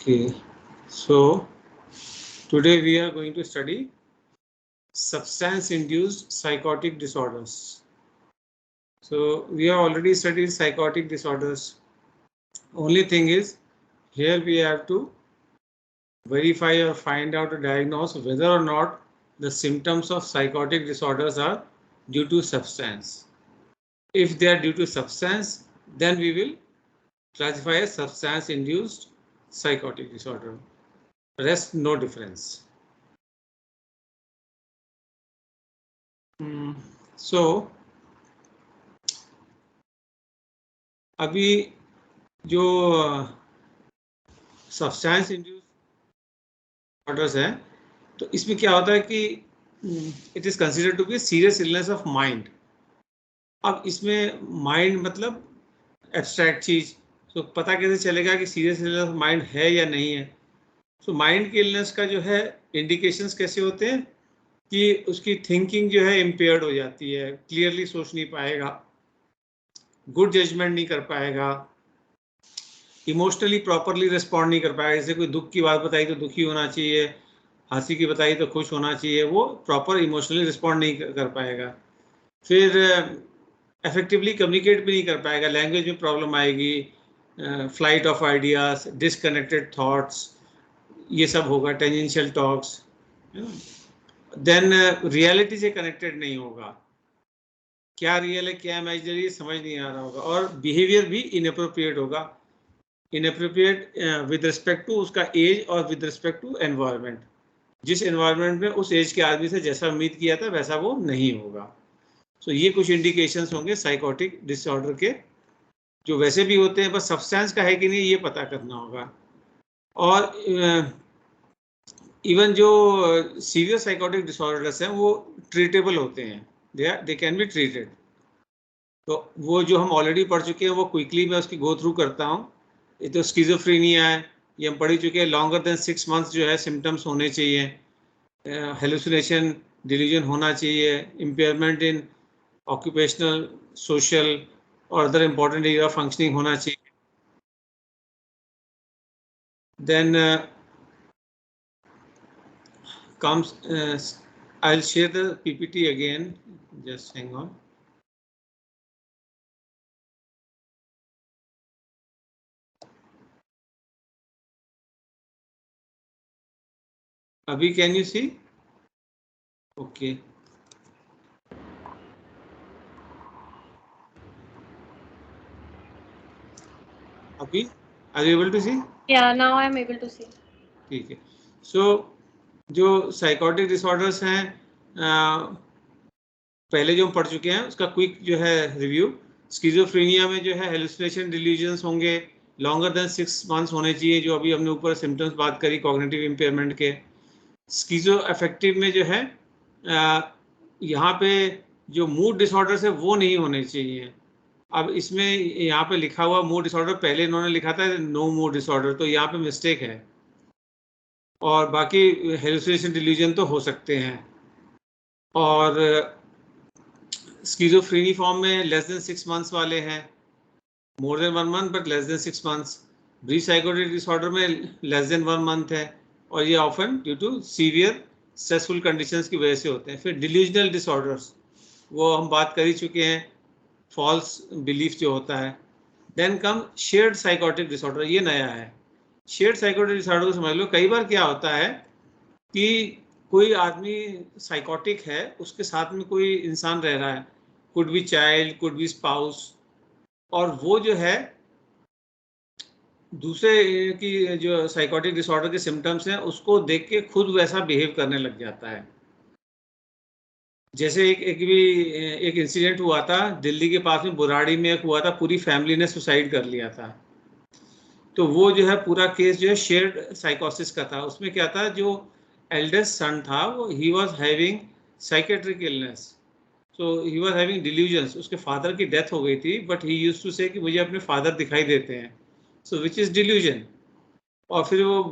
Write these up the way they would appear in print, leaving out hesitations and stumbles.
Okay, so today we are going to study substance-induced psychotic disorders. So we have already studied psychotic disorders. Only thing is, here we have to verify or find out or diagnose whether or not the symptoms of psychotic disorders are due to substance. If they are due to substance, then we will classify as substance-induced psychotic disorder. Rest, no difference. So अभी जो substance induce disorders हैं तो इसमें क्या होता है कि it is considered to be serious illness of mind. अब इसमें माइंड मतलब एब्स्ट्रैक्ट चीज, तो पता कैसे चलेगा कि सीरियस इलनेस ऑफ माइंड है या नहीं है. सो माइंड की इलनेस का जो है इंडिकेशंस कैसे होते हैं कि उसकी थिंकिंग जो है इम्पेयर्ड हो जाती है, क्लियरली सोच नहीं पाएगा, गुड जजमेंट नहीं कर पाएगा, इमोशनली प्रॉपरली रिस्पॉन्ड नहीं कर पाएगा. जैसे कोई दुख की बात बताई तो दुखी होना चाहिए, हंसी की बताई तो खुश होना चाहिए, वो प्रॉपर इमोशनली रिस्पॉन्ड नहीं कर पाएगा. फिर इफेक्टिवली कम्युनिकेट भी नहीं कर पाएगा, लैंग्वेज में प्रॉब्लम आएगी, flight of ideas, disconnected thoughts, ये सब होगा, टेंजेंशियल टॉक्स. देन रियलिटी से कनेक्टेड नहीं होगा, क्या रियल है क्या इमेजिनरी समझ नहीं आ रहा होगा, और बिहेवियर भी इनअप्रोप्रिएट होगा. इनअप्रोप्रिएट विद रिस्पेक्ट टू उसका एज और विद रिस्पेक्ट टू एनवायरनमेंट. जिस एनवायरनमेंट में उस एज के आदमी से जैसा उम्मीद किया था वैसा वो नहीं होगा. सो ये कुछ इंडिकेशंस होंगे साइकोटिक डिसऑर्डर के, जो वैसे भी होते हैं, बस सब्सटेंस का है कि नहीं ये पता करना होगा. और इवन जो सीवियर साइकोटिक डिसऑर्डर्स हैं वो ट्रीटेबल होते हैं, दे कैन बी ट्रीटेड. तो वो जो हम ऑलरेडी पढ़ चुके हैं वो क्विकली मैं उसकी गो थ्रू करता हूँ. ये तो स्किज़ोफ्रेनिया है, ये हम पढ़ चुके हैं. लॉन्गर देन 6 months जो है सिम्टम्स होने चाहिए, हेलुसिनेशन डिल्यूजन होना चाहिए, इम्पेयरमेंट इन ऑक्यूपेशनल सोशल और अदर इम्पॉर्टेंट एरिया फंक्शनिंग होना चाहिए. Then comes I'll share the PPT again, just hang on. Abhi, can you see? Okay. Abhi, are you able to see? Yeah, now I am able to see. ठीक है. So जो psychotic disorders हैं पहले जो हम पढ़ चुके हैं उसका क्विक जो है रिव्यू. स्किज़ोफ्रेनिया में जो है हेलुसिनेशन डिल्यूजन्स होंगे, लॉन्गर देन 6 months होने चाहिए, जो अभी हमने ऊपर सिम्टम्स बात करी कॉग्निटिव इम्पेयरमेंट के. स्किज़ो अफेक्टिव में जो है यहाँ पे जो मूड डिसऑर्डर्स है वो नहीं होने चाहिए. अब इसमें यहाँ पे लिखा हुआ मूड डिसऑर्डर, पहले इन्होंने लिखा था नो मूड डिसऑर्डर, तो यहाँ पे मिस्टेक है. और बाकी हेलुसिनेशन डिल्यूजन तो हो सकते हैं. और स्किज़ोफ्रेनी फॉर्म में लेस देन 6 months वाले हैं, more than 1 month but less than 6 months. Brief psychotic disorder में लेस देन 1 month है, और ये often due to severe stressful conditions की वजह से होते हैं. फिर डिल्यूजनल डिसऑर्डर्स वो हम बात कर ही चुके हैं, फॉल्स बिलीफ जो होता है. Then come shared psychotic disorder, ये नया है. शेयर्ड साइकोटिक डिसऑर्डर को समझ लो. कई बार क्या होता है कि कोई आदमी साइकोटिक है, उसके साथ में कोई इंसान रह रहा है, could be child, could be spouse, और वो जो है दूसरे की जो साइकोटिक डिसऑर्डर के सिम्टम्स हैं उसको देख के खुद वैसा बिहेव करने लग जाता है. जैसे एक इंसिडेंट हुआ था दिल्ली के पास में, बुराड़ी में एक हुआ था, पूरी फैमिली ने सुसाइड कर लिया था. तो वो जो है पूरा केस जो है शेयर्ड साइकोसिस का था. उसमें क्या था, जो एल्डेस्ट सन था वो he was having psychiatric illness, so he was having delusions. उसके फादर की डेथ हो गई थी, बट ही यूज्ड टू से कि मुझे अपने फादर दिखाई देते हैं, सो विच इज़ डिल्यूजन. और फिर वो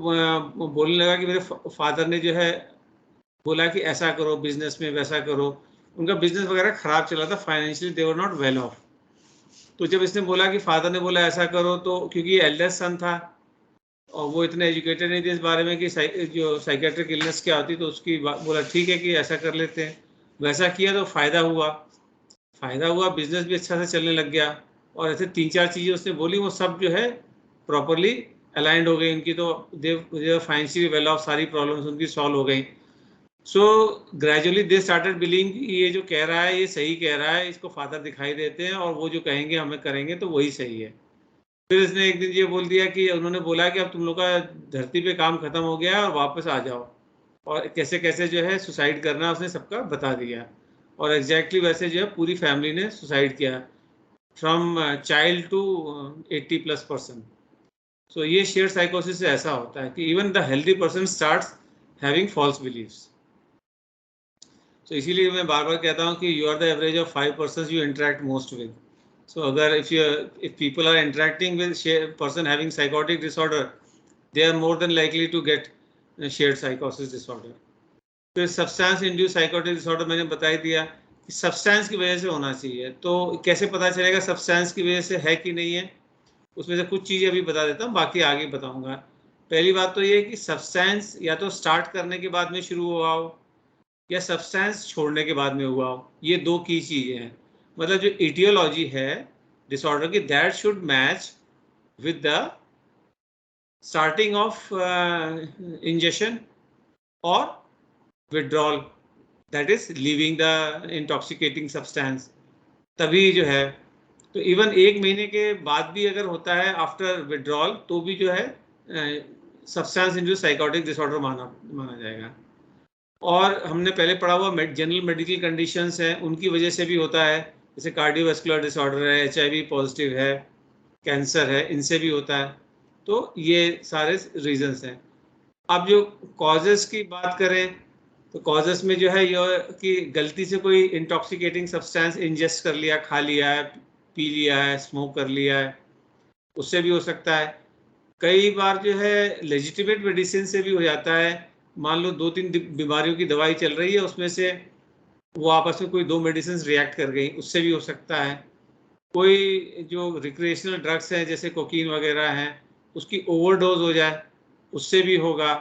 बोलने लगा कि मेरे फादर ने जो है बोला कि ऐसा करो बिजनेस में, वैसा करो. उनका बिजनेस वगैरह खराब चला था, financially they were not well of. तो जब इसने बोला कि फादर ने बोला ऐसा करो, तो क्योंकि एल्डेस्ट सन था और वो इतने एजुकेटेड नहीं थे इस बारे में कि जो साइकेट्रिक इलनेस क्या होती, तो उसकी बोला ठीक है कि ऐसा कर लेते हैं। वैसा किया तो फ़ायदा हुआ, बिजनेस भी अच्छा से चलने लग गया। और ऐसे 3-4 चीज़ें उसने बोली, वो सब जो है प्रॉपरली अलाइंड हो गई उनकी, तो दे फाइनेंशियली वेल ऑफ, सारी प्रॉब्लम्स उनकी सॉल्व हो गई। So gradually they started believing ये जो कह रहा है ये सही कह रहा है, इसको फादर दिखाई देते हैं और वो जो कहेंगे हमें करेंगे तो वही सही है। फिर इसने एक दिन ये बोल दिया कि उन्होंने बोला कि अब तुम लोग का धरती पे काम खत्म हो गया और वापस आ जाओ, और कैसे कैसे जो है सुसाइड करना उसने सबका बता दिया। और एग्जैक्टली वैसे जो है पूरी फैमिली ने सुसाइड किया, फ्रॉम चाइल्ड टू 80+%। सो ये शेयर साइकोसिस से ऐसा होता है कि even the healthy person starts having false beliefs. तो इसीलिए मैं बार बार कहता हूँ कि you are the average of 5 person you interact most with. So अगर if people are interacting with person having psychotic disorder, they are more than likely to get shared psychosis disorder. फिर सब्सटेंस इंड्यूस साइकोटिक डिसऑर्डर मैंने बता ही दिया कि substance की वजह से होना चाहिए। तो कैसे पता चलेगा सब्सटेंस की वजह से है कि नहीं है, उसमें से कुछ चीज़ें अभी बता देता हूँ, बाकी आगे बताऊंगा। पहली बात तो ये कि सब्सटेंस या तो स्टार्ट करने के बाद में शुरू हुआ हो या सब्सटेंस छोड़ने के बाद में हुआ हो, ये दो की चीज़ें हैं। मतलब जो इटियोलॉजी है डिसऑर्डर की, that should match with the starting of injection और withdrawal, that is leaving the intoxicating substance, तभी जो है। तो इवन 1 महीने के बाद भी अगर होता है आफ्टर विड्रॉल, तो भी जो है सब्सटेंस इंड्यूस साइकोटिक डिसऑर्डर माना जाएगा। और हमने पहले पढ़ा हुआ जनरल मेडिकल कंडीशंस हैं, उनकी वजह से भी होता है, जैसे कार्डियोवास्कुलर डिसऑर्डर है, HIV पॉजिटिव है, कैंसर है, इनसे भी होता है। तो ये सारे रीजंस हैं। अब जो कॉजेस की बात करें तो कॉजेस में जो है ये कि गलती से कोई इंटॉक्सिकेटिंग सब्सटेंस इंजेस्ट कर लिया, खा लिया है, पी लिया है, स्मोक कर लिया है, उससे भी हो सकता है। कई बार जो है लेजिटिमेट मेडिसिन से भी हो जाता है। मान लो 2-3 बीमारियों की दवाई चल रही है, उसमें से वो आपस में कोई 2 मेडिसिन रिएक्ट कर गई, उससे भी हो सकता है। कोई जो रिक्रिएशनल ड्रग्स हैं जैसे कोकीन वगैरह हैं, उसकी ओवरडोज हो जाए, उससे भी होगा।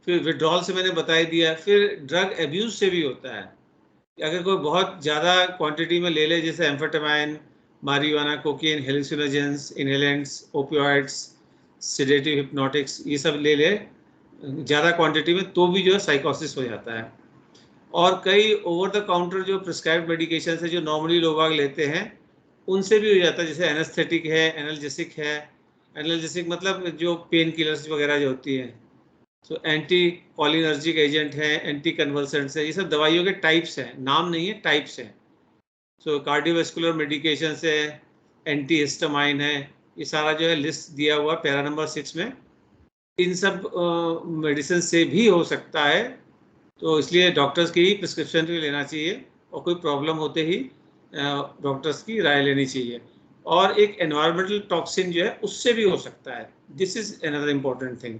फिर विड्रॉल से मैंने बता ही दिया। फिर ड्रग एब्यूज से भी होता है, अगर कोई बहुत ज़्यादा क्वांटिटी में ले ले, जैसे amphetamine, marijuana, cocaine, hallucinogens, inhalants, opioids, sedative hypnotics, ये सब ले ले ज़्यादा क्वांटिटी में, तो भी जो है साइकोसिस हो जाता है। और कई ओवर द काउंटर जो प्रिस्क्राइब्ड मेडिकेशन है जो नॉर्मली लोग लेते हैं, उनसे भी हो जाता है, जैसे एनेस्थेटिक है, एनाल्जेसिक है। एनाल्जेसिक मतलब जो पेन किलर्स वगैरह जो होती हैं, तो एंटी कॉलिनर्जिक एजेंट है, एंटी कन्वल्सेंट्स है, ये सब दवाइयों के टाइप्स हैं, नाम नहीं है, टाइप्स हैं। सो कार्डियोवास्कुलर मेडिकेशन है, एंटी हिस्टामाइन है, ये सारा जो है लिस्ट दिया हुआ पैरा नंबर 6 में। इन सब मेडिसिन से भी हो सकता है, तो इसलिए डॉक्टर्स की ही प्रिस्क्रिप्शन भी लेना चाहिए और कोई प्रॉब्लम होते ही डॉक्टर्स की राय लेनी चाहिए। और एक एनवायरमेंटल टॉक्सिन जो है उससे भी हो सकता है। This is another important thing.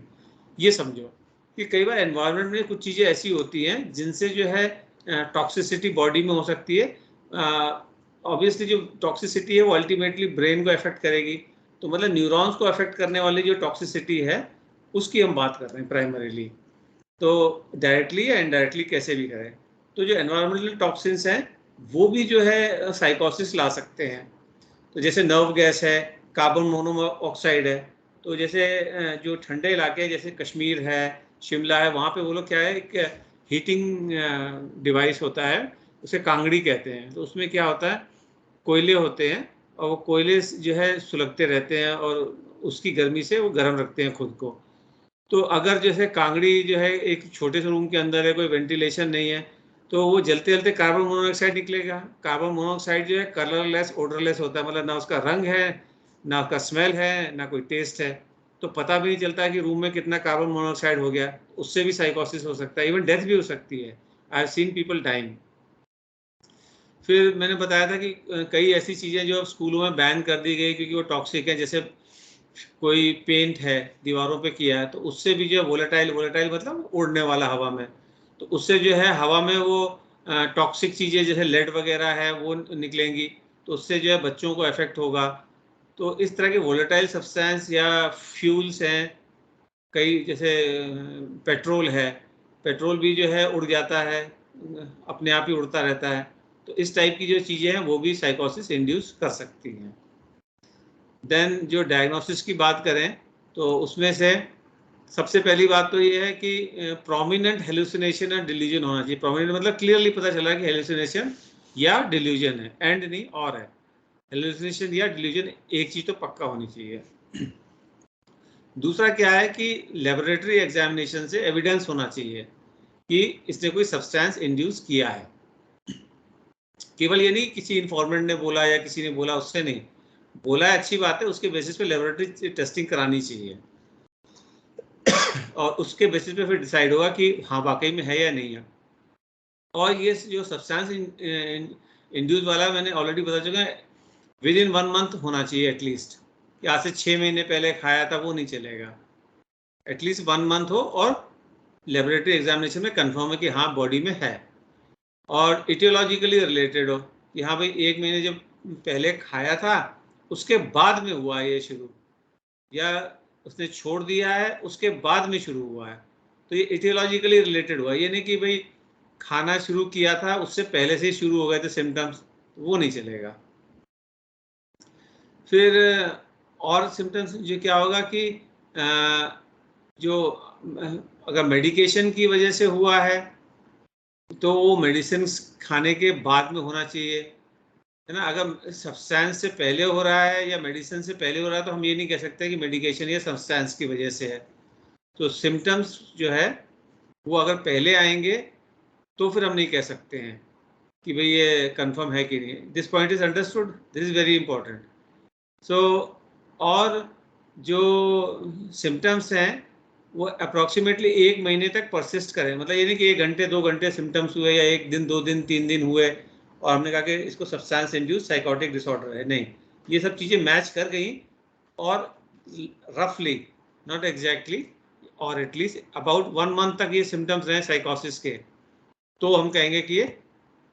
ये समझो कि कई बार एनवायरनमेंट में कुछ चीज़ें ऐसी होती हैं जिनसे जो है टॉक्सिसिटी बॉडी में हो सकती है। ऑब्वियसली जो टॉक्सिसिटी है वो अल्टीमेटली ब्रेन को अफेक्ट करेगी, तो मतलब न्यूरॉन्स को अफेक्ट करने वाली जो टॉक्सिसिटी है उसकी हम बात कर रहे हैं प्राइमरीली। तो डायरेक्टली या इनडायरेक्टली कैसे भी करें, तो जो एनवायरमेंटल टॉक्सिन्स हैं वो भी जो है साइकोसिस ला सकते हैं। तो जैसे नर्व गैस है, कार्बन मोनोऑक्साइड है। तो जैसे जो ठंडे इलाके जैसे कश्मीर है, शिमला है, वहाँ पे वो लोग क्या है, एक हीटिंग डिवाइस होता है, उसे कांगड़ी कहते हैं। तो उसमें क्या होता है, कोयले होते हैं और वो कोयले जो है सुलगते रहते हैं और उसकी गर्मी से वो गर्म रखते हैं खुद को। तो अगर जैसे कांगड़ी जो है एक छोटे से रूम के अंदर है, कोई वेंटिलेशन नहीं है, तो वो जलते जलते कार्बन मोनोऑक्साइड निकलेगा। कार्बन मोनोऑक्साइड जो है कलरलेस, ओडरलेस होता है, मतलब ना उसका रंग है, ना उसका स्मेल है, ना कोई टेस्ट है। तो पता भी नहीं चलता है कि रूम में कितना कार्बन मोनोऑक्साइड हो गया। उससे भी साइकोसिस हो सकता है, इवन डेथ भी हो सकती है। I have seen people dying. फिर मैंने बताया था कि कई ऐसी चीज़ें जो स्कूलों में बैन कर दी गई क्योंकि वो टॉक्सिक है। जैसे कोई पेंट है दीवारों पे किया है, तो उससे भी जो है वोलेटाइल मतलब उड़ने वाला हवा में, तो उससे जो है हवा में वो टॉक्सिक चीज़ें जैसे लेड वगैरह है वो निकलेंगी, तो उससे जो है बच्चों को इफेक्ट होगा। तो इस तरह के वोलेटाइल सब्सटेंस या फ्यूल्स हैं, कई जैसे पेट्रोल है, पेट्रोल भी जो है उड़ जाता है, अपने आप ही उड़ता रहता है, तो इस टाइप की जो चीज़ें हैं वो भी साइकोसिस इंड्यूस कर सकती हैं। देन जो डायग्नोसिस की बात करें तो उसमें से सबसे पहली बात तो ये है कि प्रोमिनेंट हेलुसिनेशन और डिल्यूजन होना चाहिए। प्रोमिनेंट मतलब क्लियरली पता चला कि हेलुसिनेशन या डिल्यूजन है, एंड नहीं और है। हेलुसिनेशन या डिल्यूजन एक चीज तो पक्का होनी चाहिए। दूसरा क्या है कि लेबोरेटरी एग्जामिनेशन से एविडेंस होना चाहिए कि इसने कोई सब्सटेंस इंड्यूस किया है। केवल ये नहीं किसी इन्फॉर्मेंट ने बोला या किसी ने बोला, उससे नहीं बोला है, अच्छी बात है, उसके बेसिस पे लेबोरेटरी टेस्टिंग करानी चाहिए और उसके बेसिस पे फिर डिसाइड होगा कि हाँ वाकई में है या नहीं है। और ये जो सब्सटेंस इंड्यूस वाला मैंने ऑलरेडी बता चुका है, विद इन 1 मंथ होना चाहिए एटलीस्ट, कि आज से 6 महीने पहले खाया था वो नहीं चलेगा, एटलीस्ट 1 मंथ हो और लेबोरेटरी एग्जामिनेशन में कंफर्म है कि हाँ बॉडी में है, और इटियोलॉजिकली रिलेटेड हो कि हाँ भाई 1 महीने जब पहले खाया था उसके बाद में हुआ ये शुरू, या उसने छोड़ दिया है उसके बाद में शुरू हुआ है, तो ये इटियोलॉजिकली रिलेटेड हुआ। ये नहीं कि भाई खाना शुरू किया था उससे पहले से ही शुरू हो गए थे सिम्टम्स, वो नहीं चलेगा। फिर और सिम्टम्स जो क्या होगा कि जो अगर मेडिकेशन की वजह से हुआ है तो वो मेडिसिन खाने के बाद में होना चाहिए, है ना। अगर सब्सटेंस से पहले हो रहा है या मेडिसिन से पहले हो रहा है तो हम ये नहीं कह सकते कि मेडिकेशन या सब्सटेंस की वजह से है। तो सिम्टम्स जो है वो अगर पहले आएंगे तो फिर हम नहीं कह सकते हैं कि भाई ये कंफर्म है कि नहीं। This point is understood, this is very important. So और जो सिम्टम्स हैं वो अप्रॉक्सीमेटली 1 महीने तक परसिस्ट करें, मतलब ये नहीं कि 1 घंटे 2 घंटे सिम्टम्स हुए या 1 दिन 2 दिन 3 दिन हुए और हमने कहा कि इसको सब्सटेंस इंड्यूस साइकोटिक डिसऑर्डर है। नहीं, ये सब चीज़ें मैच कर गई और रफली, नॉट एग्जैक्टली, और एटलीस्ट अबाउट 1 मंथ तक ये सिम्टम्स रहे साइकोसिस के, तो हम कहेंगे कि ये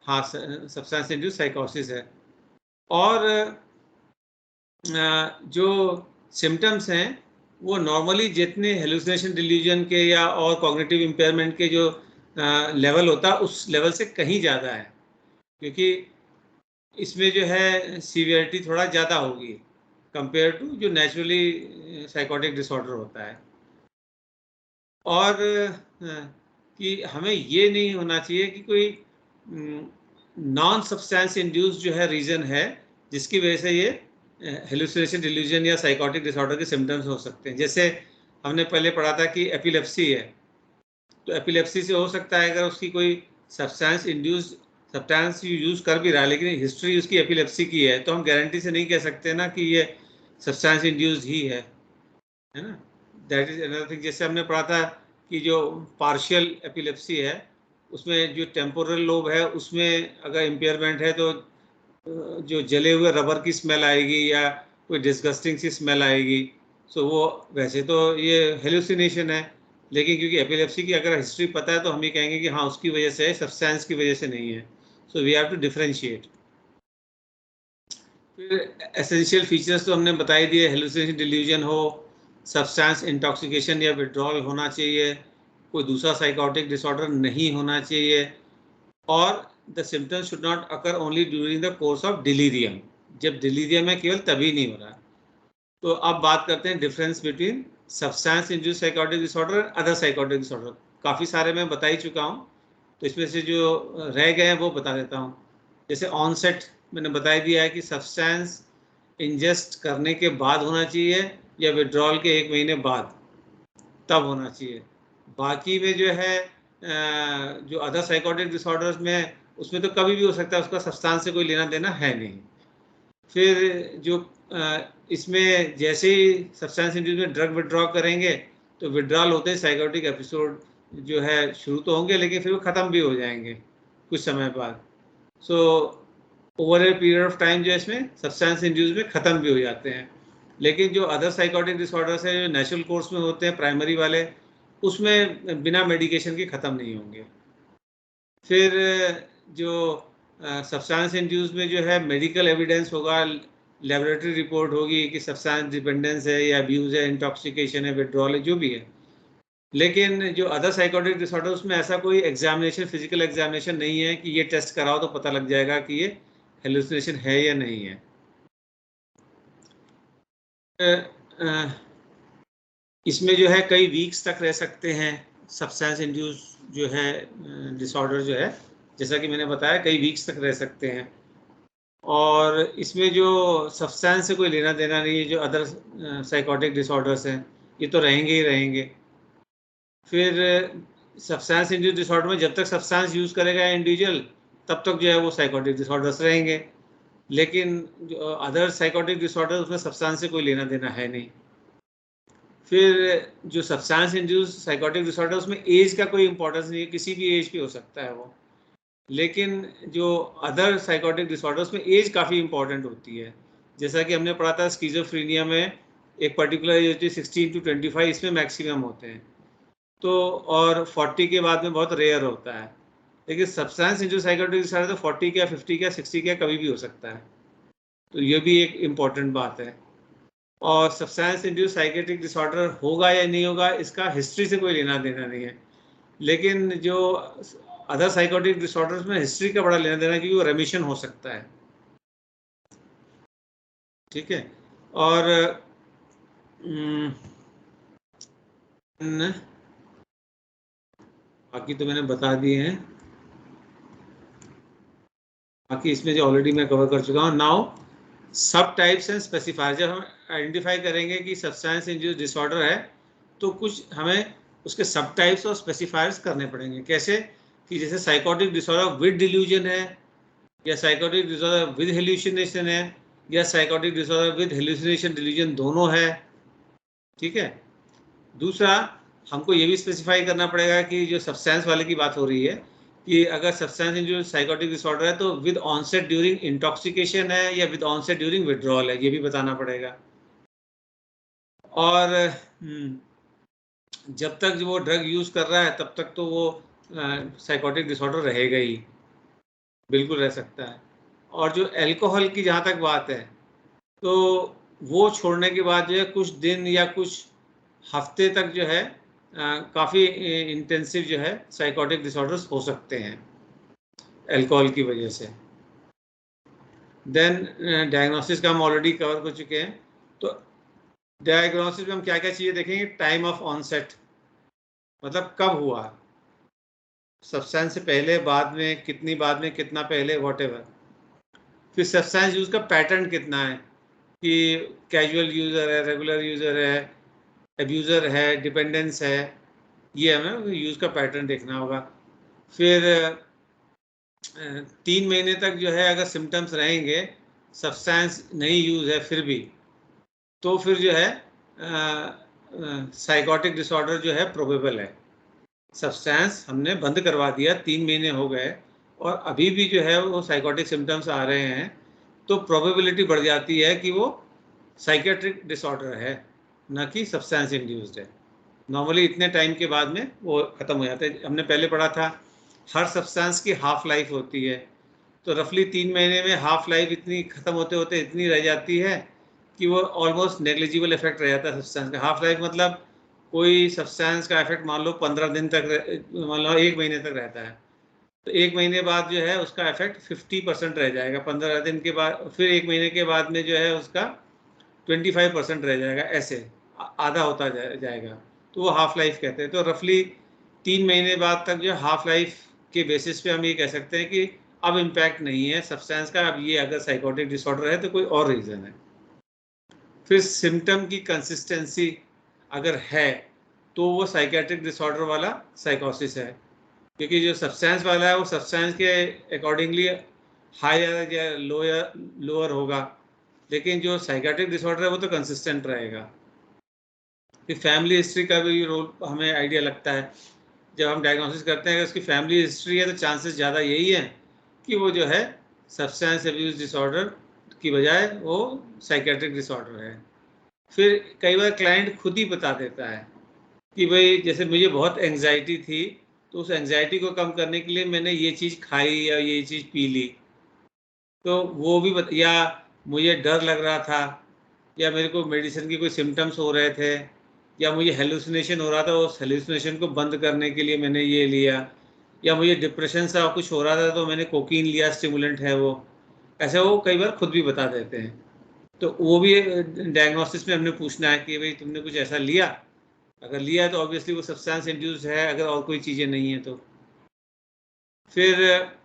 हाँ सब्सटेंस इंड्यूस साइकोसिस है। और जो सिम्टम्स हैं वो नॉर्मली जितने हेलुसिनेशन डिल्यूजन के या और कॉग्निटिव इम्पेयरमेंट के जो लेवल होता है उस लेवल से कहीं ज़्यादा है, क्योंकि इसमें जो है सीवियरिटी थोड़ा ज़्यादा होगी कंपेयर टू जो नेचुरली साइकोटिक डिसऑर्डर होता है। और कि हमें ये नहीं होना चाहिए कि कोई नॉन सब्सटेंस इंड्यूस जो है रीज़न है जिसकी वजह से ये हेलुसिनेशन डिल्यूजन या साइकोटिक डिसऑर्डर के सिम्टम्स हो सकते हैं। जैसे हमने पहले पढ़ा था कि एपिलेप्सी है, तो एपिलेप्सी से हो सकता है अगर उसकी कोई सब्सटेंस इंड्यूस सब्सटेंस यूज कर भी रहा है लेकिन हिस्ट्री उसकी एपिलेप्सी की है, तो हम गारंटी से नहीं कह सकते ना कि ये सब्सटेंस इंड्यूस्ड ही है ना। That is another thing. जैसे हमने पढ़ा था कि जो पार्शियल एपिलेप्सी है उसमें जो टेम्पोरल लोब है उसमें अगर इम्पेयरमेंट है तो जो जले हुए रबर की स्मेल आएगी या कोई डिस्गस्टिंग सी स्मेल आएगी। सो वो वैसे तो ये हेलुसिनेशन है, लेकिन क्योंकि एपिलेप्सी की अगर हिस्ट्री पता है तो हम ये कहेंगे कि हाँ उसकी वजह से है, सब्सटेंस की वजह से नहीं है। So we have to differentiate. फिर एसेंशियल फीचर्स तो हमने बता ही दिए, हेलुसिनेशन डिल्यूजन हो, सब्सटेंस इंटॉक्सिकेशन या विड्रॉल होना चाहिए, कोई दूसरा साइकोटिक डिसऑर्डर नहीं होना चाहिए, और the symptoms should not occur only during the course of delirium. जब डिलीरियम है केवल तभी नहीं हो रहा। तो अब बात करते हैं difference between substance induced psychotic disorder और अदर साइकोटिक डिसऑर्डर। काफ़ी सारे मैं बता ही चुका हूँ, तो इसमें से जो रह गए हैं वो बता देता हूँ। जैसे ऑनसेट मैंने बता दिया है कि सब्सटेंस इंजेस्ट करने के बाद होना चाहिए या विड्रॉल के 1 महीने बाद, तब होना चाहिए। बाकी में जो है जो अदर साइकोटिक डिसऑर्डर्स में उसमें तो कभी भी हो सकता है, उसका सब्सटेंस से कोई लेना देना है नहीं। फिर जो इसमें जैसे ही सब्सटेंस इंड्यूस में ड्रग विड्रॉ करेंगे तो विड्रॉल होते ही साइकोटिक एपिसोड जो है शुरू तो होंगे लेकिन फिर वो ख़त्म भी हो जाएंगे कुछ समय बाद। So over a period of time जो है इसमें सब्सटेंस इंड्यूस में ख़त्म भी हो जाते हैं। लेकिन जो अदर साइकोटिक डिसऑर्डर्स है जो नेचुरल कोर्स में होते हैं प्राइमरी वाले, उसमें बिना मेडिकेशन के ख़त्म नहीं होंगे। फिर जो सब्सटेंस इंड्यूस में जो है मेडिकल एविडेंस होगा, लेबोरेटरी रिपोर्ट होगी कि सब्सटेंस डिपेंडेंस है या अब्यूज़ है, इंटॉक्सिकेशन है, विड्रॉल है, जो भी है। लेकिन जो अदर साइकोटिक डिसऑर्डर उसमें ऐसा कोई एग्जामिनेशन, फिजिकल एग्जामिनेशन नहीं है कि ये टेस्ट कराओ तो पता लग जाएगा कि ये हेलुसिनेशन है या नहीं है। इसमें जो है कई वीक्स तक रह सकते हैं सब्सटेंस इंड्यूस जो है डिसऑर्डर जो है, जैसा कि मैंने बताया कई वीक्स तक रह सकते हैं। और इसमें जो सब्सटेंस से कोई लेना देना नहीं है, जो अदर साइकोटिक डिसऑर्डर्स हैं ये तो रहेंगे ही रहेंगे। फिर सब्सटेंस इंड्यूस डिसऑर्डर में जब तक सब्सटेंस यूज़ करेगा इंडिविजुअल तब तक जो है वो साइकोटिक डिसऑर्डर्स रहेंगे, लेकिन जो अदर साइकोटिक डिसऑर्डर उसमें सब्सटेंस से कोई लेना देना है नहीं। फिर जो सब्सटेंस इंड्यूस साइकोटिक डिसऑर्डर उसमें एज का कोई इंपॉर्टेंस नहीं है, किसी भी एज पे हो सकता है वो। लेकिन जो अदर साइकोटिक डिसऑर्डर्स में एज काफ़ी इंपॉर्टेंट होती है, जैसा कि हमने पढ़ा था स्किज़ोफ्रेनिया में एक पर्टिकुलर एज होती है 16 to 25, इसमें मैक्सिमम होते हैं तो, और 40 के बाद में बहुत रेयर होता है। लेकिन सब्सटेंस इंड्यूस साइकोटिक डिसऑर्डर तो 40 का, 50 का, 60 का कभी भी हो सकता है, तो ये भी एक इम्पॉर्टेंट बात है। और सब्सटेंस इंड्यूस साइकेट्रिक डिसऑर्डर होगा या नहीं होगा इसका हिस्ट्री से कोई लेना देना नहीं है, लेकिन जो अदर साइकोटिक डिसऑर्डर्स में हिस्ट्री का बड़ा लेना देना है क्योंकि वो रेमिशन हो सकता है। ठीक है, और बाकी तो मैंने बता दिए हैं, बाकी इसमें जो ऑलरेडी मैं कवर कर चुका हूँ। नाउ सब टाइप्स एंड स्पेसिफायर, जब हम आइडेंटिफाई करेंगे कि सब्सटेंस इंड्यूस डिसऑर्डर है तो कुछ हमें उसके सब टाइप्स और स्पेसिफायर्स करने पड़ेंगे। कैसे कि जैसे साइकोटिक डिसऑर्डर विद डिल्यूजन है, या साइकोटिक डिसऑर्डर विद हेल्यूसिनेशन है, या psychotic disorder with hallucination delusion दोनों है। ठीक है, दूसरा हमको ये भी स्पेसिफाई करना पड़ेगा कि जो सब्सटेंस वाले की बात हो रही है कि अगर सब्सटेंस जो साइकोटिक डिसऑर्डर है तो विद ऑनसेट ड्यूरिंग इंटॉक्सिकेशन है या विद ऑनसेट ड्यूरिंग विड्रॉल है, ये भी बताना पड़ेगा। और जब तक वो ड्रग यूज़ कर रहा है तब तक तो वो साइकोटिक डिसऑर्डर रहेगा ही, बिल्कुल रह सकता है। और जो अल्कोहल की जहाँ तक बात है तो वो छोड़ने के बाद जो है कुछ दिन या कुछ हफ्ते तक जो है काफ़ी इंटेंसिव जो है साइकोटिक डिसऑर्डर्स हो सकते हैं अल्कोहल की वजह से। देन डायग्नोसिस का हम ऑलरेडी कवर कर चुके हैं, तो डायग्नोसिस में हम क्या क्या चीज़ें देखेंगे। टाइम ऑफ ऑनसेट, मतलब कब हुआ, सब्सटेंस से पहले, बाद में, कितनी बाद में, कितना पहले, वॉटेवर। फिर सब्सटेंस यूज़ का पैटर्न कितना है कि कैजुअल यूज़र है, रेगुलर यूज़र है, एब्यूज़र है, डिपेंडेंस है, ये हमें यूज़ का पैटर्न देखना होगा। फिर 3 महीने तक जो है अगर सिम्टम्स रहेंगे, सब्सटेंस नहीं यूज़ है फिर भी, तो फिर जो है साइकोटिक डिसऑर्डर जो है प्रोबेबल है। सब्सटेंस हमने बंद करवा दिया, 3 महीने हो गए और अभी भी जो है वो साइकोटिक सिम्टम्स आ रहे हैं, तो प्रोबेबिलिटी बढ़ जाती है कि वो साइकेट्रिक डिसऑर्डर है, न कि सब्सटेंस इंड्यूस्ड है। नॉर्मली इतने टाइम के बाद में वो ख़त्म हो जाता है। हमने पहले पढ़ा था हर सब्सटेंस की हाफ लाइफ होती है, तो रफली 3 महीने में हाफ लाइफ इतनी ख़त्म होते होते इतनी रह जाती है कि वो ऑलमोस्ट नेग्लिजिबल इफेक्ट रह जाता है सब्सटेंस का। हाफ लाइफ मतलब कोई सब्सटेंस का इफेक्ट मान लो 15 दिन तक, मान लो 1 महीने तक रहता है, तो 1 महीने बाद जो है उसका इफेक्ट 50% रह जाएगा, 15 दिन के बाद, फिर 1 महीने के बाद में जो है उसका 25% रह जाएगा, ऐसे आधा होता जाएगा, तो वो हाफ लाइफ कहते हैं। तो रफली 3 महीने बाद तक जो हाफ लाइफ के बेसिस पे हम ये कह सकते हैं कि अब इम्पैक्ट नहीं है सब्सटेंस का, अब ये अगर साइकोटिक डिसऑर्डर है तो कोई और रीज़न है। फिर सिम्टम की कंसिस्टेंसी अगर है तो वो साइकेट्रिक डिसऑर्डर वाला साइकोसिस है, क्योंकि जो सब्सटेंस वाला है वो सब्सटेंस के अकॉर्डिंगली हायर या लोअर होगा, लेकिन जो साइकेट्रिक डिसऑर्डर है वो तो कंसिस्टेंट रहेगा। फिर फैमिली हिस्ट्री का भी रोल हमें आइडिया लगता है, जब हम डायग्नोसिस करते हैं अगर उसकी फैमिली हिस्ट्री है तो चांसेस ज़्यादा यही है कि वो जो है सब्सटेंस अब्यूज़ डिसऑर्डर की बजाय वो साइकेट्रिक डिसऑर्डर है। फिर कई बार क्लाइंट खुद ही बता देता है कि भाई जैसे मुझे बहुत एंग्जाइटी थी तो उस एंग्जाइटी को कम करने के लिए मैंने ये चीज़ खाई या ये चीज़ पी ली, तो वो भी या मुझे डर लग रहा था, या मेरे को मेडिसिन की कोई सिम्टम्स हो रहे थे, या मुझे हेलुसिनेशन हो रहा था, उस हेलुसिनेशन को बंद करने के लिए मैंने ये लिया, या मुझे डिप्रेशन सा कुछ हो रहा था तो मैंने कोकीन लिया, स्टिमुलेंट है वो, ऐसा वो कई बार खुद भी बता देते हैं। तो वो भी डायग्नोसिस में हमने पूछना है कि भाई तुमने कुछ ऐसा लिया, अगर लिया है तो ऑब्वियसली वो सब्सटेंस इंड्यूस्ड है, अगर और कोई चीज़ें नहीं है तो। फिर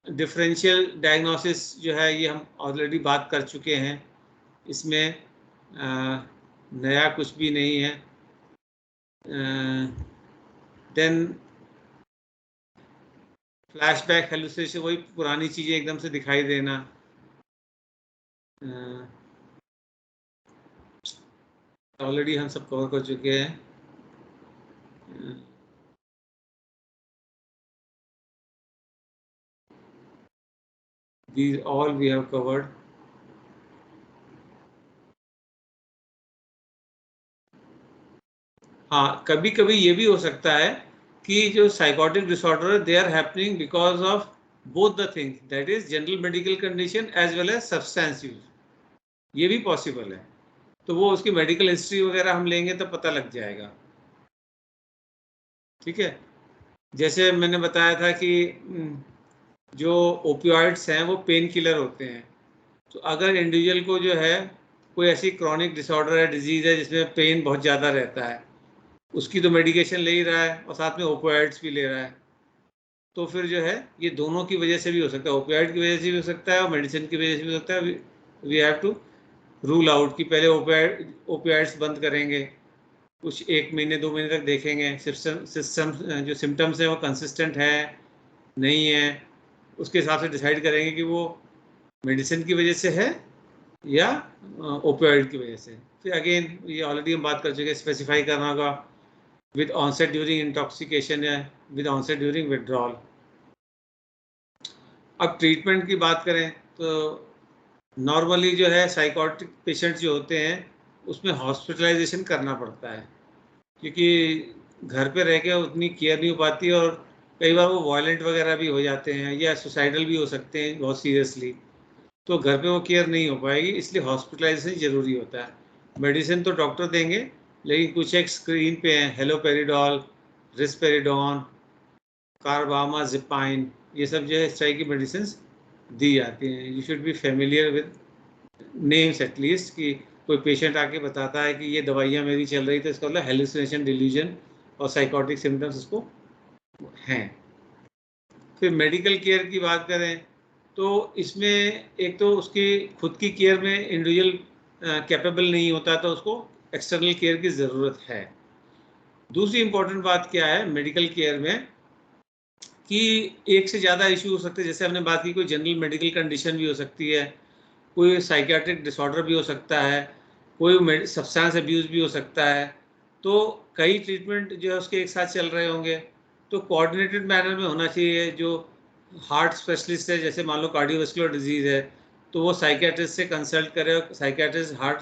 डिफरेंशियल डायग्नोसिस जो है ये हम ऑलरेडी बात कर चुके हैं, इसमें नया कुछ भी नहीं है। देन फ्लैशबैक हेलुसिनेशन, वही पुरानी चीज़ें एकदम से दिखाई देना। ऑलरेडी हम सब कवर कर चुके हैं। These all we have covered. हाँ, कभी कभी ये भी हो सकता है कि जो साइकोटिक डिसऑर्डर है, they are happening because of both the thing, that is general medical condition as well as substance use, ये भी पॉसिबल है। तो वो उसकी मेडिकल हिस्ट्री वगैरह हम लेंगे तो पता लग जाएगा। ठीक है, जैसे मैंने बताया था कि जो ओपियोइड्स हैं वो पेन किलर होते हैं। तो अगर इंडिविजुअल को जो है कोई ऐसी क्रॉनिक डिसऑर्डर है, डिजीज़ है जिसमें पेन बहुत ज़्यादा रहता है, उसकी तो मेडिकेशन ले ही रहा है और साथ में ओपियोइड्स भी ले रहा है, तो फिर जो है ये दोनों की वजह से भी हो सकता है, ओपियोइड की वजह से भी हो सकता है और मेडिसिन की वजह से भी हो सकता है। We have to rule out कि पहले ओपियोइड्स बंद करेंगे, कुछ 1 महीने 2 महीने तक देखेंगे सिस्टम जो सिम्टम्स हैं वो कंसिस्टेंट है नहीं है, उसके हिसाब से डिसाइड करेंगे कि वो मेडिसिन की वजह से है या ओपियोइड की वजह से। फिर अगेन ये ऑलरेडी हम बात कर चुके हैं, स्पेसिफाई करना होगा विद ऑनसेट ड्यूरिंग इंटॉक्सिकेशन या विद ऑनसेट ड्यूरिंग विड्रॉल। अब ट्रीटमेंट की बात करें तो नॉर्मली जो है साइकोटिक पेशेंट्स जो होते हैं उसमें हॉस्पिटलाइजेशन करना पड़ता है, क्योंकि घर पे रह के उतनी केयर नहीं हो पाती और कई बार वो वायलेंट वगैरह भी हो जाते हैं या सुसाइडल भी हो सकते हैं बहुत सीरियसली, तो घर पे वो केयर नहीं हो पाएगी, इसलिए हॉस्पिटलाइजेशन ज़रूरी होता है। मेडिसिन तो डॉक्टर देंगे, लेकिन कुछ एक स्क्रीन पे हैं, हेलोपेरिडॉल, रिस्पेरिडॉन, कार्बामाजिपाइन, ये सब जो है इस तरह की मेडिसिन दी जाती हैं। You should be familiar with names at least, कि कोई पेशेंट आके बताता है कि ये दवाइयाँ मेरी चल रही, तो इसका मतलब हेलुसिनेशन, डिल्यूजन और साइकोटिक सिम्टम्स उसको हैं। फिर मेडिकल केयर की बात करें तो इसमें एक तो उसकी खुद की केयर में इंडिविजुअल कैपेबल नहीं होता, तो उसको एक्सटर्नल केयर की ज़रूरत है। दूसरी इंपॉर्टेंट बात क्या है मेडिकल केयर में कि एक से ज़्यादा इशू हो सकते हैं, जैसे हमने बात की कोई जनरल मेडिकल कंडीशन भी हो सकती है, कोई साइकियाट्रिक डिसऑर्डर भी हो सकता है, कोई सब्सटेंस अब्यूज़ भी हो सकता है, तो कई ट्रीटमेंट जो है उसके एक साथ चल रहे होंगे, तो कोऑर्डिनेटेड मैनर में होना चाहिए। जो हार्ट स्पेशलिस्ट है, जैसे मान लो कार्डियोवास्कुलर डिजीज़ है, तो वो साइकियाट्रिस्ट से कंसल्ट करे, साइकियाट्रिस्ट हार्ट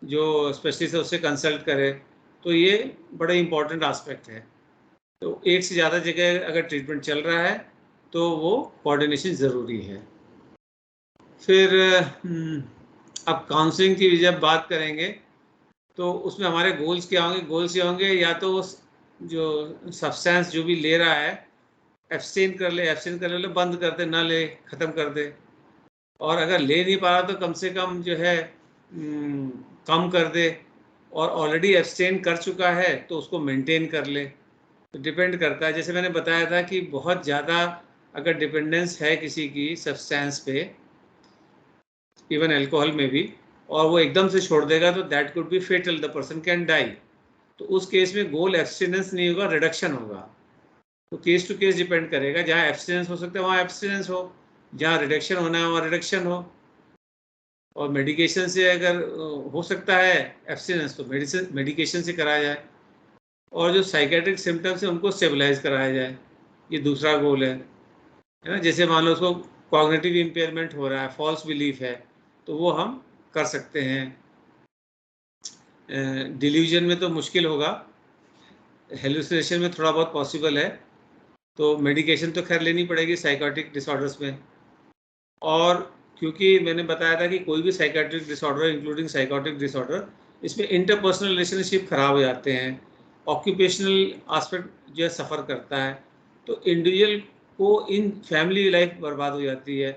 जो स्पेशलिस्ट है उससे कंसल्ट करे, तो ये बड़ा इंपॉर्टेंट आस्पेक्ट है। तो एक से ज़्यादा जगह अगर ट्रीटमेंट चल रहा है तो वो कोऑर्डिनेशन ज़रूरी है। फिर अब काउंसलिंग की जब बात करेंगे तो उसमें हमारे गोल्स क्या होंगे? गोल्स ये होंगे या तो जो सब्सटेंस जो भी ले रहा है एब्सटेन कर ले, बंद कर दे, ना ले, ख़त्म कर दे, और अगर ले नहीं पा रहा तो कम से कम जो है कम कर दे, और ऑलरेडी एब्सटेन कर चुका है तो उसको मेंटेन कर ले। तो डिपेंड करता है, जैसे मैंने बताया था कि बहुत ज़्यादा अगर डिपेंडेंस है किसी की सब्सटेंस पे, इवन अल्कोहल में भी, और वो एकदम से छोड़ देगा तो that could be fatal, the person can die. तो उस केस में गोल एब्सटिनेंस नहीं होगा, रिडक्शन होगा। तो केस टू केस डिपेंड करेगा, जहाँ एब्सटिनेंस हो सकता है वहाँ एब्सटिनेंस हो, जहाँ रिडक्शन होना है वहाँ रिडक्शन हो। और मेडिकेशन से अगर हो सकता है एब्सटिनेंस तो मेडिकेशन से कराया जाए, और जो साइकेट्रिक सिम्टम्स हैं उनको स्टेबलाइज कराया जाए, ये दूसरा गोल है ना। जैसे मान लो उसको कॉग्निटिव इम्पेयरमेंट हो रहा है, फॉल्स बिलीफ है, तो वो हम कर सकते हैं। डिल्यूजन में तो मुश्किल होगा, हेलुसिनेशन में थोड़ा बहुत पॉसिबल है, तो मेडिकेशन तो खैर लेनी पड़ेगी साइकोटिक डिसऑर्डर्स में। और क्योंकि मैंने बताया था कि कोई भी psychiatric disorder including psychotic disorder, इसमें इंटरपर्सनल रिलेशनशिप खराब हो जाते हैं, ऑक्यूपेशनल एस्पेक्ट जो है सफ़र करता है, तो इंडिविजुअल को इन फैमिली लाइफ बर्बाद हो जाती है।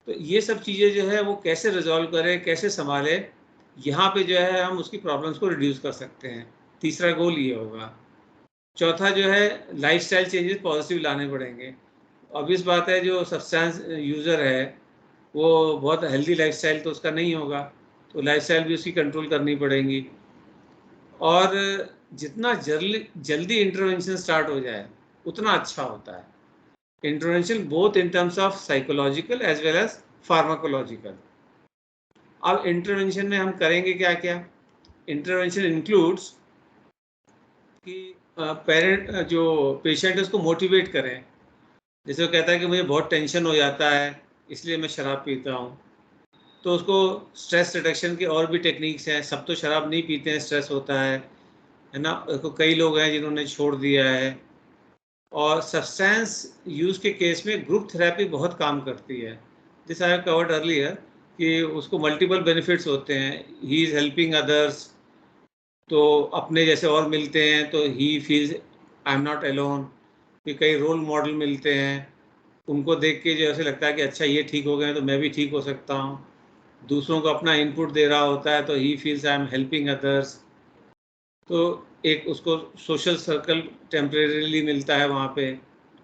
तो ये सब चीज़ें जो है वो कैसे रिजॉल्व करें, कैसे संभालें, यहाँ पे जो है हम उसकी प्रॉब्लम्स को रिड्यूस कर सकते हैं। तीसरा गोल ये होगा। चौथा जो है लाइफस्टाइल चेंजेस पॉजिटिव लाने पड़ेंगे। ऑब्वियस बात है, जो सब्सटेंस यूज़र है वो बहुत हेल्दी लाइफस्टाइल तो उसका नहीं होगा, तो लाइफस्टाइल भी उसकी कंट्रोल करनी पड़ेगी। और जितना जल्दी इंटरवेंशन स्टार्ट हो जाए उतना अच्छा होता है। Intervention both in terms of psychological as well as pharmacological. अब इंटरवेंशन में हम करेंगे क्या क्या? इंटरवेंशन इंक्लूड्स कि पेरेंट जो पेशेंट है उसको मोटिवेट करें। जैसे वो कहता है कि मुझे बहुत टेंशन हो जाता है इसलिए मैं शराब पीता हूँ, तो उसको स्ट्रेस रिडक्शन के और भी टेक्निक्स हैं। सब तो शराब नहीं पीते हैं, स्ट्रेस होता है ना। तो कई लोग हैं जिन्होंने छोड़ दिया है। और सब्सटेंस यूज़ के केस में ग्रुप थेरेपी बहुत काम करती है। This I have covered earlier कि उसको मल्टीपल बेनिफिट्स होते हैं। ही इज़ हेल्पिंग अदर्स, तो अपने जैसे और मिलते हैं तो he feels I am not alone. कि कई रोल मॉडल मिलते हैं, उनको देख के जो ऐसे लगता है कि अच्छा ये ठीक हो गए तो मैं भी ठीक हो सकता हूँ। दूसरों को अपना इनपुट दे रहा होता है तो he feels I am helping others. तो एक उसको सोशल सर्कल टेम्परेरीली मिलता है वहाँ पे।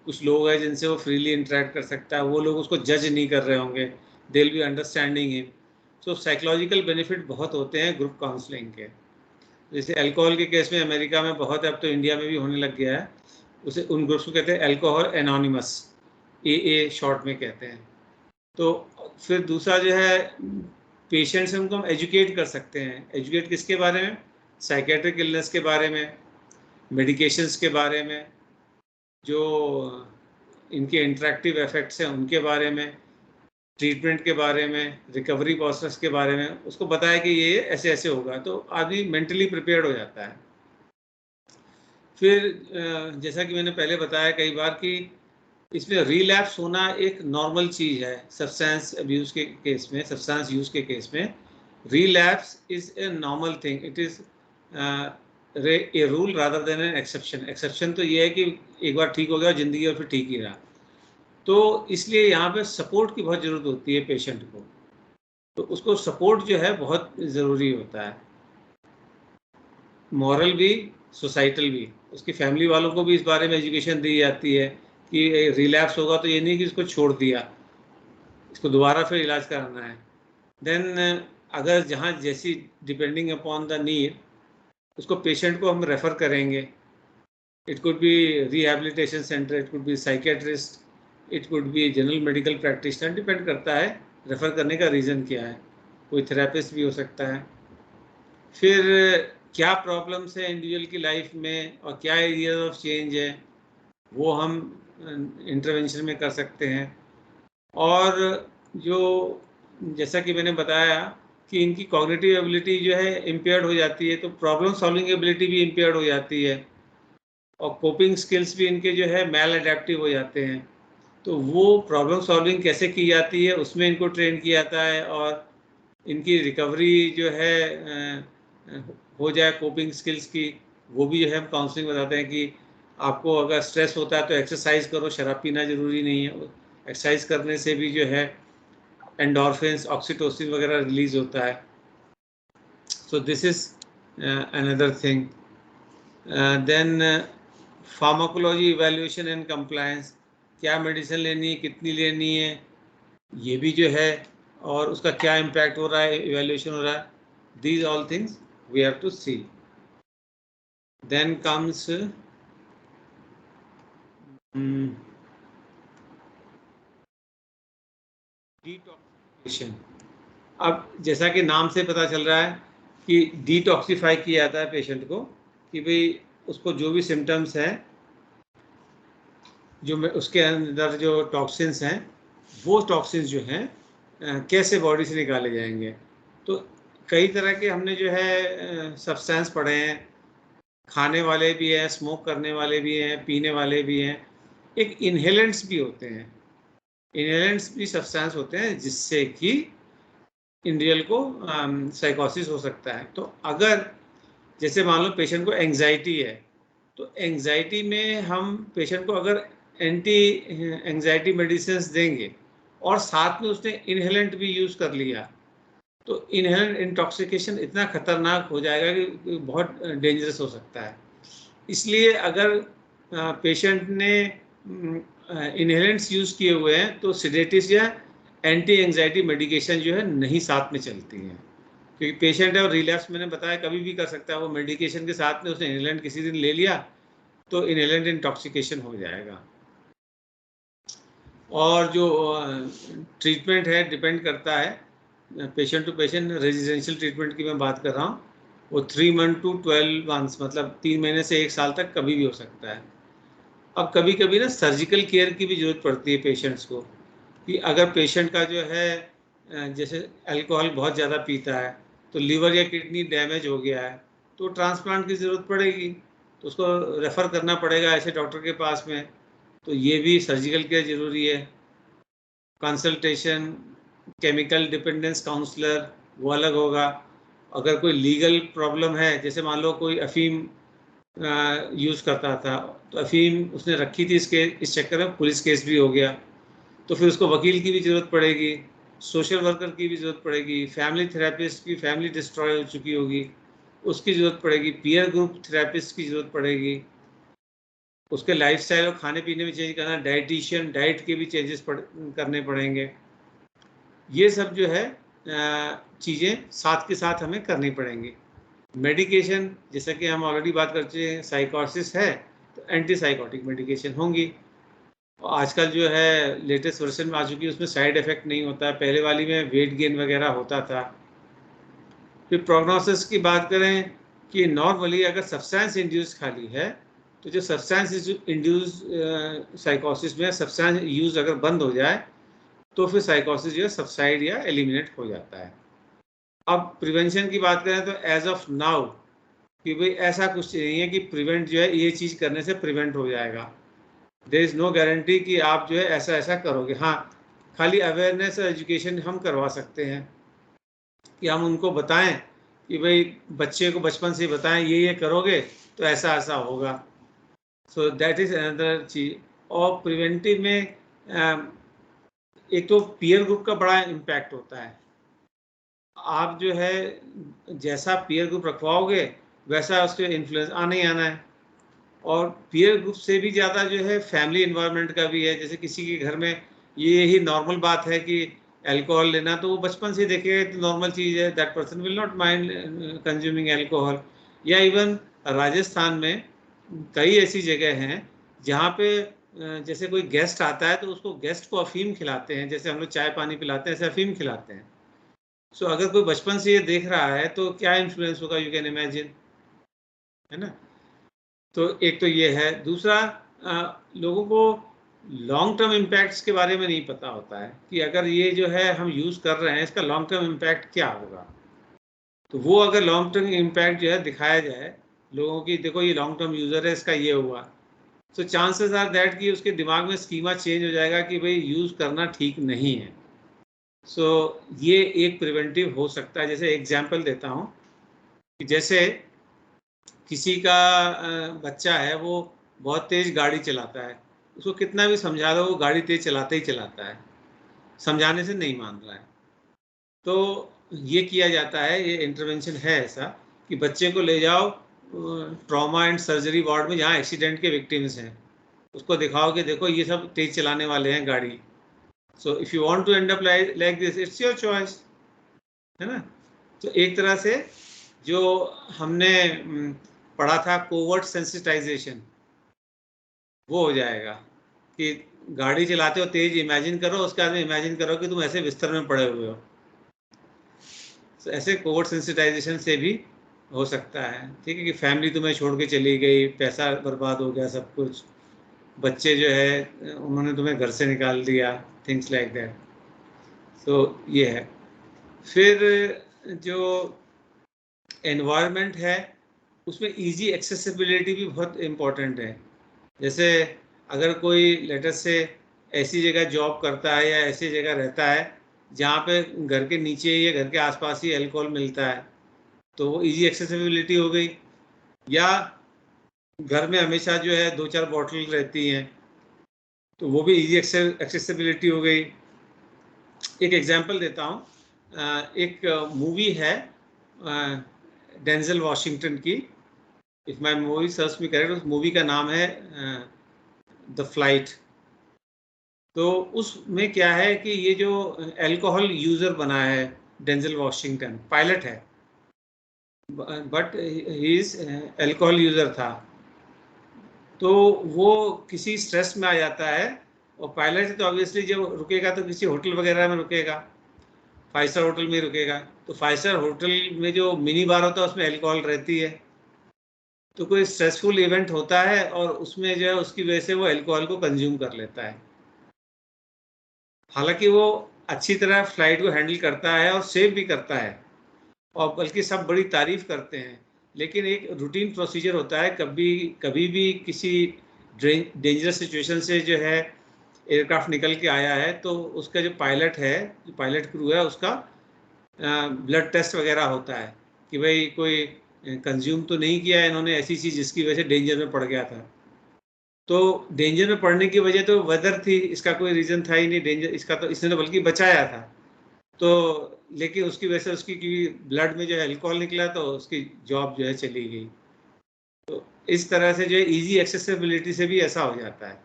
कुछ लोग हैं जिनसे वो फ्रीली इंटरेक्ट कर सकता है, वो लोग उसको जज नहीं कर रहे होंगे, they will be understanding him. So psychological benefit बहुत होते हैं ग्रुप काउंसलिंग के। जैसे अल्कोहल के केस में अमेरिका में बहुत है, अब तो इंडिया में भी होने लग गया है। उसे उन ग्रुप्स को कहते हैं अल्कोहल एनोनिमस, AA शॉर्ट में कहते हैं। तो फिर दूसरा जो है पेशेंट्स हैं उनको हम एजुकेट कर सकते हैं। एजुकेट किसके बारे में? साइकेट्रिक इलनेस के बारे में, मेडिकेशंस के बारे में, जो इनके इंटरेक्टिव इफेक्ट्स हैं उनके बारे में, ट्रीटमेंट के बारे में, रिकवरी प्रोसेस के बारे में। उसको बताया कि ये ऐसे ऐसे होगा, तो आदमी मेंटली प्रिपेयर्ड हो जाता है। फिर जैसा कि मैंने पहले बताया कई बार कि इसमें रिलैप्स होना एक नॉर्मल चीज़ है। सब्सटेंस अब्यूज़ के केस में, सब्सटेंस यूज़ के केस में relapse is a normal thing. It is a rule rather than an exception. Exception तो ये है कि एक बार ठीक हो गया ज़िंदगी और फिर ठीक ही रहा। तो इसलिए यहाँ पे सपोर्ट की बहुत ज़रूरत होती है पेशेंट को, तो उसको सपोर्ट जो है बहुत ज़रूरी होता है। मॉरल भी, सोसाइटल भी। उसकी फैमिली वालों को भी इस बारे में एजुकेशन दी जाती है कि रिलैप्स होगा तो ये नहीं कि इसको छोड़ दिया, इसको दोबारा फिर इलाज कराना है। देन अगर जहाँ जैसी डिपेंडिंग अपॉन द नीड उसको पेशेंट को हम रेफ़र करेंगे। It could be rehabilitation centre, it could be psychiatrist, it could be general medical practitioner. Depend करता है रेफ़र करने का रीज़न क्या है। कोई थेरेपिस्ट भी हो सकता है। फिर क्या प्रॉब्लम्स है इंडिविजुअल की लाइफ में और क्या एरिया ऑफ चेंज है, वो हम इंटरवेंशन में कर सकते हैं। और जो जैसा कि मैंने बताया कि इनकी कॉग्निटिव एबिलिटी जो है इम्पेयर्ड हो जाती है, तो प्रॉब्लम सॉल्विंग एबिलिटी भी इम्पेयर्ड हो जाती है और कोपिंग स्किल्स भी इनके जो है मैल एडेप्टिव हो जाते हैं। तो वो प्रॉब्लम सॉल्विंग कैसे की जाती है उसमें इनको ट्रेन किया जाता है, और इनकी रिकवरी जो है हो जाए कोपिंग स्किल्स की, वो भी जो है हम काउंसलिंग बताते हैं कि आपको अगर स्ट्रेस होता है तो एक्सरसाइज करो, शराब पीना ज़रूरी नहीं है। एक्सरसाइज करने से भी जो है एंडोर्फिन्स, ऑक्सीटोसिन वगैरह रिलीज होता है। So this is another thing. Then pharmacology evaluation and compliance, क्या मेडिसिन लेनी है, कितनी लेनी है, ये भी जो है, और उसका क्या इम्पैक्ट हो रहा है, इवैल्यूएशन हो रहा है। These all things we have to see. Then comes detoxification. अब जैसा कि नाम से पता चल रहा है कि डिटॉक्सिफाई किया जाता है पेशेंट को, कि भाई उसको जो भी सिम्टम्स हैं, जो उसके अंदर जो टॉक्सिन्स हैं, वो टॉक्सिन्स जो हैं कैसे बॉडी से निकाले जाएंगे। तो कई तरह के हमने जो है सब्सटेंस पढ़े हैं। खाने वाले भी हैं, स्मोक करने वाले भी हैं, पीने वाले भी हैं। एक इनहेलेंट्स भी होते हैं। इनहेलेंट्स भी सब्सटेंस होते हैं जिससे कि इंडिविजुअल को साइकोसिस हो सकता है। तो अगर जैसे मान लो पेशेंट को एंजाइटी है, तो एंजाइटी में हम पेशेंट को अगर एंटी एंजाइटी मेडिसिन देंगे और साथ में उसने इनहेलेंट भी यूज़ कर लिया, तो इनहेलेंट इंटॉक्सिकेशन इतना खतरनाक हो जाएगा कि बहुत डेंजरस हो सकता है। इसलिए अगर पेशेंट ने इनहेलेंट्स यूज़ किए हुए हैं तो सिडेटिव्स या एंटी एंजाइटी मेडिकेशन जो है नहीं साथ में चलती हैं, क्योंकि पेशेंट है और रिलैप्स मैंने बताया कभी भी कर सकता है। वो मेडिकेशन के साथ में उसने इनहेलेंट किसी दिन ले लिया तो इनहेलेंट इंटॉक्सिकेशन हो जाएगा। और जो ट्रीटमेंट है डिपेंड करता है patient to patient. Residential treatment की मैं बात कर रहा हूँ, वो 3 मंथ टू 12 मंथ्स, मतलब 3 महीने से 1 साल तक कभी भी हो सकता है। अब कभी कभी ना सर्जिकल केयर की भी ज़रूरत पड़ती है पेशेंट्स को, कि अगर पेशेंट का जो है जैसे अल्कोहल बहुत ज़्यादा पीता है तो लीवर या किडनी डैमेज हो गया है तो ट्रांसप्लांट की ज़रूरत पड़ेगी, तो उसको रेफ़र करना पड़ेगा ऐसे डॉक्टर के पास में, तो ये भी सर्जिकल केयर ज़रूरी है। कंसल्टेशन, केमिकल डिपेंडेंस काउंसलर वो अलग होगा। अगर कोई लीगल प्रॉब्लम है, जैसे मान लो कोई अफीम यूज़ करता था तो अफीम उसने रखी थी, इस चक्कर में पुलिस केस भी हो गया, तो फिर उसको वकील की भी ज़रूरत पड़ेगी, सोशल वर्कर की भी ज़रूरत पड़ेगी, फैमिली थेरेपिस्ट की फैमिली डिस्ट्रॉय हो चुकी होगी उसकी ज़रूरत पड़ेगी, पीयर ग्रुप थेरेपिस्ट की ज़रूरत पड़ेगी, उसके लाइफस्टाइल और खाने पीने में चेंज करना, डाइटिशियन डाइट के भी चेंजेस करने पड़ेंगे। ये सब जो है चीज़ें साथ के साथ हमें करनी पड़ेंगी। मेडिकेशन, जैसा कि हम ऑलरेडी बात कर चुके हैं, साइकोसिस है तो एंटी साइकोटिक मेडिकेशन होंगी। आजकल जो है लेटेस्ट वर्जन में आ चुकी है, उसमें साइड इफेक्ट नहीं होता है, पहले वाली में वेट गेन वगैरह होता था। फिर प्रोग्नोसिस की बात करें कि नॉर्मली अगर सब्सटेंस इंड्यूस खाली है तो जो सब्सटेंस इंड्यूस साइकोसिस में सब्सटेंस यूज अगर बंद हो जाए तो फिर साइकोसिस जो है सबसाइड या एलिमिनेट हो जाता है। अब प्रिवेंशन की बात करें तो एज ऑफ नाउ कि भाई ऐसा कुछ नहीं है कि प्रिवेंट जो है ये चीज़ करने से प्रिवेंट हो जाएगा। देयर इज़ नो गारंटी कि आप जो है ऐसा ऐसा करोगे। हाँ, खाली अवेयरनेस और एजुकेशन हम करवा सकते हैं कि हम उनको बताएं कि भाई बच्चे को बचपन से बताएं ये करोगे तो ऐसा ऐसा होगा। सो दैट इज़ अनदर चीज़। और प्रिवेंटिव में एक तो पीयर ग्रुप का बड़ा इम्पैक्ट होता है। आप जो है जैसा पीयर ग्रुप रखवाओगे वैसा उसके इन्फ्लुएंस आना ही आना है। और पीयर ग्रुप से भी ज़्यादा जो है फैमिली इन्वायरमेंट का भी है। जैसे किसी के घर में ये ही नॉर्मल बात है कि अल्कोहल लेना, तो वो बचपन से देखेगा तो नॉर्मल चीज़ है, that person will not mind consuming alcohol. या इवन राजस्थान में कई ऐसी जगह हैं जहाँ पे जैसे कोई गेस्ट आता है तो उसको गेस्ट को अफीम खिलाते हैं, जैसे हम लोग चाय पानी पिलाते हैं ऐसे अफीम खिलाते हैं। सो अगर कोई बचपन से ये देख रहा है तो क्या इन्फ्लुएंस होगा, यू कैन इमेजिन, है ना। तो एक तो ये है। दूसरा, लोगों को लॉन्ग टर्म इम्पैक्ट्स के बारे में नहीं पता होता है कि अगर ये जो है हम यूज़ कर रहे हैं इसका लॉन्ग टर्म इम्पैक्ट क्या होगा। तो वो अगर लॉन्ग टर्म इम्पैक्ट जो है दिखाया जाए लोगों की, देखो ये लॉन्ग टर्म यूज़र है इसका ये हुआ, तो चांसेस आर दैट कि उसके दिमाग में स्कीमा चेंज हो जाएगा कि भाई यूज़ करना ठीक नहीं है। सो ये एक प्रिवेंटिव हो सकता है। जैसे एग्जाम्पल देता हूँ कि जैसे किसी का बच्चा है वो बहुत तेज गाड़ी चलाता है, उसको कितना भी समझा दो वो गाड़ी तेज चलाता ही चलाता है, समझाने से नहीं मान रहा है। तो ये किया जाता है, ये इंटरवेंशन है ऐसा कि बच्चे को ले जाओ ट्रॉमा एंड सर्जरी वार्ड में जहाँ एक्सीडेंट के विक्टिम्स हैं, उसको दिखाओ कि देखो ये सब तेज चलाने वाले हैं गाड़ी। So if you want to end up like this, it's your choice, है ना। तो एक तरह से जो हमने पढ़ा था कोवर्ट सेंसिटाइजेशन, वो हो जाएगा कि गाड़ी चलाते हो तेज इमेजिन करो, उसके बाद में इमेजिन करो कि तुम ऐसे बिस्तर में पड़े हुए हो। तो ऐसे कोवर्ट सेंसिटाइजेशन से भी हो सकता है, ठीक है, कि फैमिली तुम्हें छोड़ के चली गई, पैसा बर्बाद हो गया, सब कुछ, बच्चे जो है उन्होंने तुम्हें घर से निकाल दिया, थिंग्स लाइक दैट। तो ये है। फिर जो एनवायरनमेंट है उसमें इजी एक्सेसिबिलिटी भी बहुत इम्पोर्टेंट है। जैसे अगर कोई लेटर से ऐसी जगह जॉब करता है या ऐसी जगह रहता है जहाँ पे घर के नीचे या घर के आसपास ही अल्कोहल मिलता है, तो वो इजी एक्सेसिबिलिटी हो गई। या घर में हमेशा जो है 2-4 बॉटल रहती हैं, तो वो भी इजी एक्सेसिबिलिटी हो गई। एक एग्जांपल देता हूँ, एक मूवी है डेंजल वॉशिंगटन की, इफ माय मूवी सर्च में करेक्ट, उस मूवी का नाम है द फ्लाइट। तो उसमें क्या है कि ये जो अल्कोहल यूजर बना है डेंजल वॉशिंगटन, पायलट है but he is alcohol user था, तो वो किसी स्ट्रेस में आ जाता है, और पायलट है तो ऑब्वियसली जब रुकेगा तो किसी होटल वगैरह में रुकेगा, 5 स्टार होटल में रुकेगा, तो 5 स्टार होटल में जो मिनी बार होता है उसमें अल्कोहल रहती है, तो कोई स्ट्रेसफुल इवेंट होता है और उसमें जो है उसकी वजह से वो अल्कोहल को कंज्यूम कर लेता है। हालांकि वो अच्छी तरह फ्लाइट को हैंडल करता है और सेव भी करता है, और बल्कि सब बड़ी तारीफ करते हैं, लेकिन एक रूटीन प्रोसीजर होता है, कभी भी किसी डेंजरस सिचुएशन से जो है एयरक्राफ्ट निकल के आया है तो उसका जो पायलट है, जो पायलट क्रू है, उसका ब्लड टेस्ट वगैरह होता है कि भाई कोई कंज्यूम तो नहीं किया है इन्होंने ऐसी चीज़ जिसकी वजह से डेंजर में पड़ गया था। तो डेंजर में पड़ने की वजह तो वेदर थी, इसका कोई रीज़न था ही नहीं डेंजर इसका, तो इसने तो बल्कि बचाया था। तो लेकिन उसकी वजह से उसकी क्योंकि ब्लड में जो है अल्कोहल निकला तो उसकी जॉब जो है चली गई। तो इस तरह से जो है इजी एक्सेसिबिलिटी से भी ऐसा हो जाता है,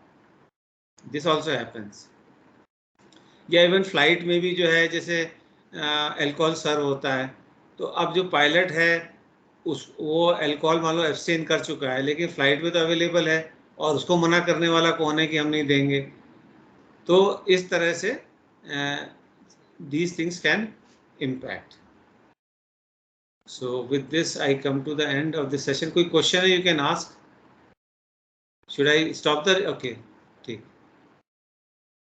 दिस ऑल्सो हैपन्स। या इवन फ्लाइट में भी जो है जैसे अल्कोहल सर्व होता है, तो अब जो पायलट है वो अल्कोहल मान लो एब्सटेन कर चुका है, लेकिन फ्लाइट में तो अवेलेबल है और उसको मना करने वाला कौन है कि हम नहीं देंगे। तो इस तरह से these things can impact. So with this I come to the end of the session. कोई क्वेश्चन है you can ask? Should I stop the? Okay, ठीक।